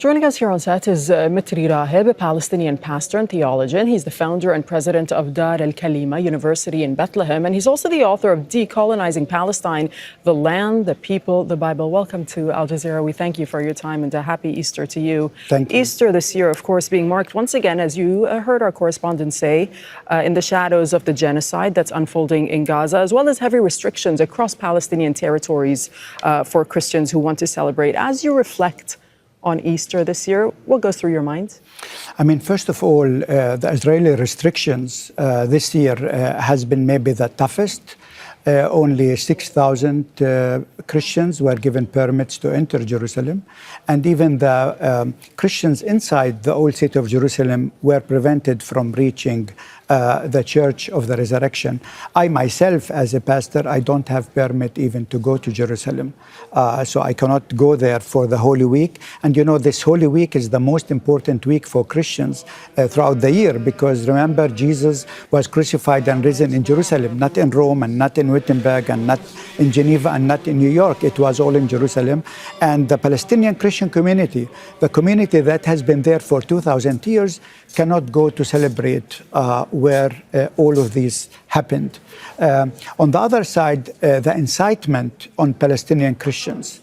Joining us here on set is Mitri Rahib, a Palestinian pastor and theologian. He's the founder and president of Dar al-Kalima University in Bethlehem, and he's also the author of Decolonizing Palestine, The Land, the People, the Bible. Welcome to Al Jazeera. We thank you for your time, and a happy Easter to you. Thank you. Easter this year, of course, being marked once again, as you heard our correspondent say, in the shadows of the genocide that's unfolding in Gaza, as well as heavy restrictions across Palestinian territories for Christians who want to celebrate. As you reflect on Easter this year, what goes through your mind? I mean, first of all, the Israeli restrictions this year has been maybe the toughest. Only 6,000 Christians were given permits to enter Jerusalem. And even the Christians inside the old city of Jerusalem were prevented from reaching the Church of the Resurrection. I myself, as a pastor, I don't have permit even to go to Jerusalem. So I cannot go there for the Holy Week. And you know, this Holy Week is the most important week for Christians throughout the year, because remember, Jesus was crucified and risen in Jerusalem, not in Rome and not in Wittenberg and not in Geneva and not in New York. It was all in Jerusalem. And the Palestinian Christian community, the community that has been there for 2,000 years, cannot go to celebrate where all of these happened. On the other side, the incitement on Palestinian Christians,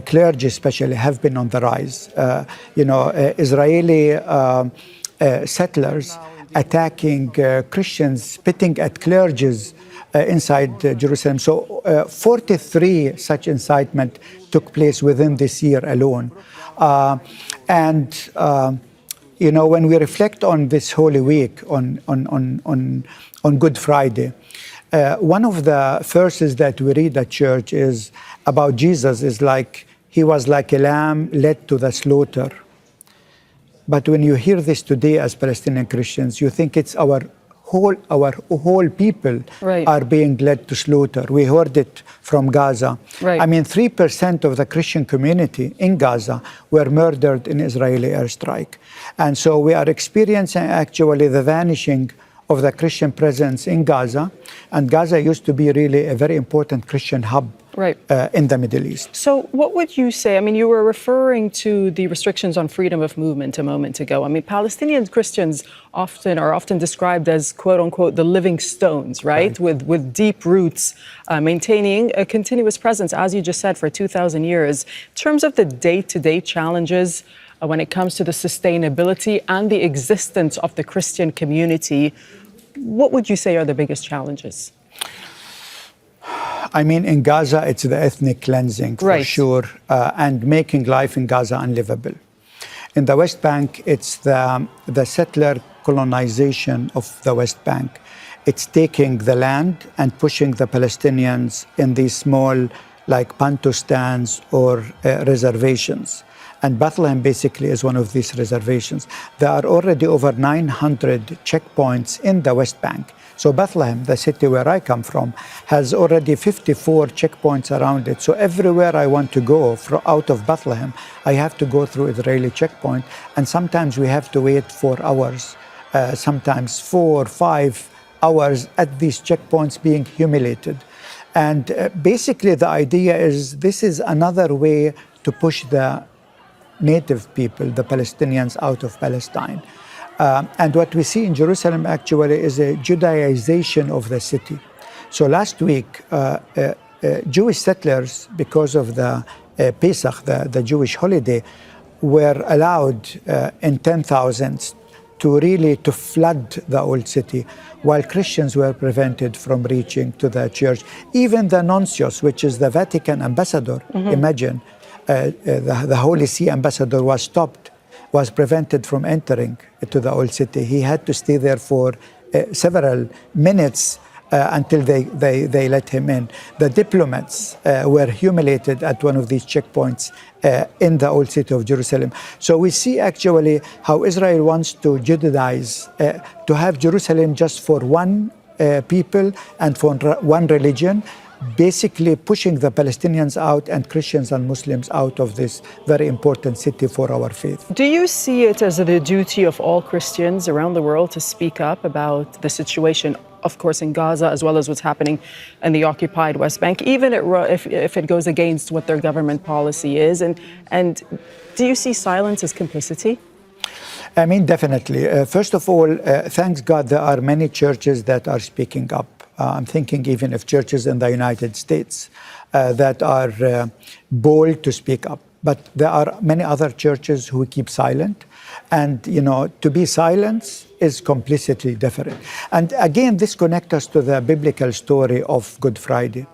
clergy especially, have been on the rise. Israeli settlers attacking Christians, spitting at clergies inside Jerusalem. So 43 such incitement took place within this year alone. When we reflect on this Holy Week, on Good Friday, one of the verses that we read at church is about Jesus, is like, he was like a lamb led to the slaughter. But when you hear this today as Palestinian Christians, you think it's our whole people are being led to slaughter. We heard it from Gaza. Right. I mean, 3% of the Christian community in Gaza were murdered in Israeli airstrike. And so we are experiencing actually the vanishing of the Christian presence in Gaza. And Gaza used to be really a very important Christian hub in the Middle East. So what would you say? I mean, you were referring to the restrictions on freedom of movement a moment ago. I mean, Palestinian Christians are often described as, quote unquote, the living stones, right? With deep roots, maintaining a continuous presence, as you just said, for 2,000 years. In terms of the day-to-day challenges when it comes to the sustainability and the existence of the Christian community, what would you say are the biggest challenges? I mean, in Gaza, it's the ethnic cleansing, for sure, and making life in Gaza unlivable. In the West Bank, it's the settler colonization of the West Bank. It's taking the land and pushing the Palestinians in these small, like Pantustans or reservations. And Bethlehem basically is one of these reservations. There are already over 900 checkpoints in the West Bank. So Bethlehem, the city where I come from, has already 54 checkpoints around it. So everywhere I want to go out of Bethlehem, I have to go through Israeli checkpoint. And sometimes we have to wait 4 hours, sometimes 4 or 5 hours at these checkpoints being humiliated. And basically the idea is this is another way to push the native people, the Palestinians, out of Palestine. And what we see in Jerusalem actually is a Judaization of the city. So last week, Jewish settlers, because of the Pesach, the Jewish holiday, were allowed in 10,000s to flood the old city, while Christians were prevented from reaching to the church. Even the nuncios, which is the Vatican ambassador, imagine, the Holy See ambassador was stopped, was prevented from entering to the old city. He had to stay there for several minutes until they let him in. The diplomats were humiliated at one of these checkpoints in the old city of Jerusalem. So we see actually how Israel wants to Judaize, to have Jerusalem just for one people and for one religion, basically pushing the Palestinians out and Christians and Muslims out of this very important city for our faith. Do you see it as the duty of all Christians around the world to speak up about the situation of course, in Gaza, as well as what's happening in the occupied West Bank, even if it goes against what their government policy is? And do you see silence as complicity? I mean, definitely. First of all, thanks God, there are many churches that are speaking up. I'm thinking even of churches in the United States that are bold to speak up. But there are many other churches who keep silent. And, to be silent is complicity different. And again, this connects us to the biblical story of Good Friday.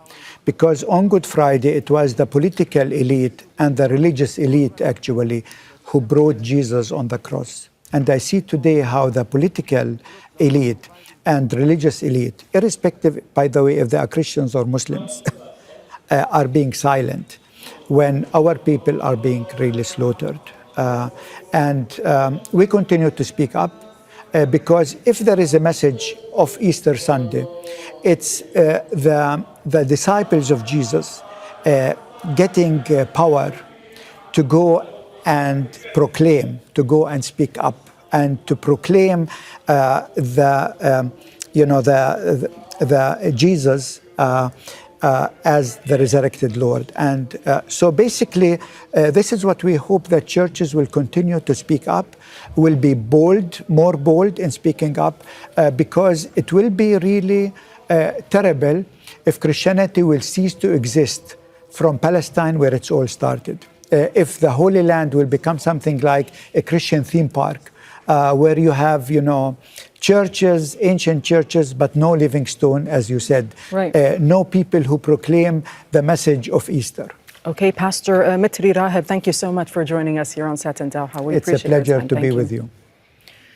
Because on Good Friday, it was the political elite and the religious elite, actually, who brought Jesus on the cross. And I see today how the political elite and religious elite, irrespective, by the way, if they are Christians or Muslims, are being silent when our people are being really slaughtered. We continue to speak up because if there is a message of Easter Sunday, it's the disciples of Jesus getting power to go and proclaim, to go and speak up, and to proclaim Jesus as the resurrected Lord. And so basically, this is what we hope, that churches will continue to speak up, will be bold, more bold in speaking up, because it will be really terrible if Christianity will cease to exist from Palestine, where it's all started. If the Holy Land will become something like a Christian theme park, where you have, churches, ancient churches, but no living stone, as you said. Right. No people who proclaim the message of Easter. Okay, Pastor Mitri Raheb, thank you so much for joining us here on Sat and Dow. We appreciate It's a pleasure your time. to Thank be you. with you.